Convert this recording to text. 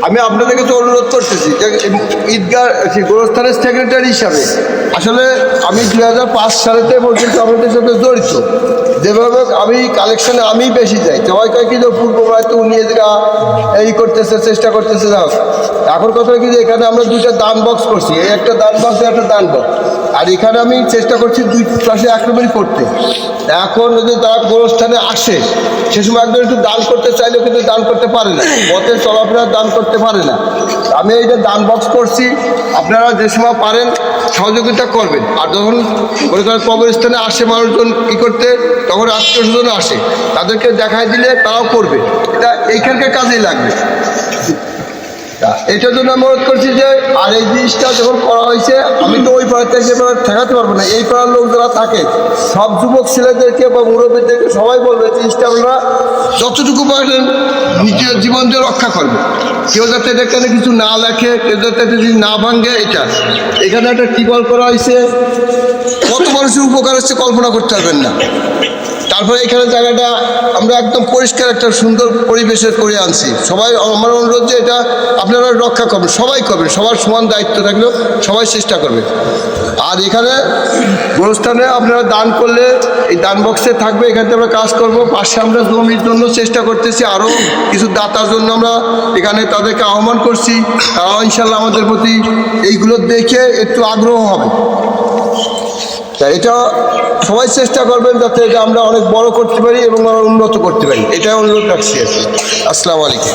আমি আপনাদের কাছে অনুরোধ করতেছি যে ঈদগাহ গোরস্থানের সেক্রেটারি হিসাবে আসলে আমি 2005 সালেতে পর্যন্ত আমাদের সাথে জড়িত। যেভাবে আমি কালেকশনে আমি বেশি যাই, সবাই কয় কি যে পূর্ব হয়তো উনি এই করতেছে, চেষ্টা করতেছে। যাও এখন কথা কি যে এখানে আমরা দুইটা দান বক্স করছি, এই একটা দান বক্স একটা দান বক্স, আর এখানে আমি চেষ্টা করছি দুই পাশে একরকমই করতে। এখন যদি তারা গোরস্থানে আসে সে সময় একদম একটু দান করতে চাইলেও কিন্তু দান করতে পারে না, পথে চলাফেরা দান করতে পারে না। আমি এইটা দান বক্স করছি, আপনারা যে সময় পারেন সহযোগিতা করবেন। আর যখন মনে করেন কবরস্থানে আসে মানুষজন কী করতে, তখন আত্মীয় স্বজন আসে, তাদেরকে দেখাই দিলে তারাও করবে, এটা এইখানকার কাজেই লাগবে। এটার জন্য আমি অনুরোধ করছি যে আর এই জিনিসটা যখন করা হয়েছে, আমি তো ওই পাড়াতে যেভাবে ঠেকাতে পারবো না, এই পাড়ার লোক যারা থাকে সব যুবক ছেলেদেরকে বা মুরব্বীদেরকে সবাই বলবে জিনিসটা আপনারা যতটুকু পারেন নিজের জীবন দিয়ে রক্ষা করবে। কেউ যাতে এখানে কিছু না লেখে, কেউ যাতে কিছু না ভাঙে। এটা এখানে একটা টিবল করা হয়েছে, কত মানুষের উপকার হচ্ছে কল্পনা করতে পারবেন না। তারপরে এখানে জায়গাটা আমরা একদম পরিষ্কার একটা সুন্দর পরিবেশের করে আনছি। সবাই আমার অনুরোধ যে এটা আপনারা রক্ষা করবেন, সবাই করবেন, সবার সমান দায়িত্ব থাকলেও সবাই চেষ্টা করবে। আর এখানে গোরস্থানে আপনারা দান করলে এই দান বক্সে থাকবে, এখানে আমরা কাজ করব। পাশে আমরা জমির জন্য চেষ্টা করতেছি, আরও কিছু দাতার জন্য আমরা এখানে তাদেরকে আহ্বান করছি। তারাও ইনশাল্লাহ আমাদের প্রতি এইগুলো দেখে একটু আগ্রহ হবে। তা এটা সবাই চেষ্টা করবেন যাতে এটা আমরা অনেক বড় করতে পারি এবং উন্নত করতে পারি, এটাই অনুরোধ রাখছি। আসসালামু আলাইকুম।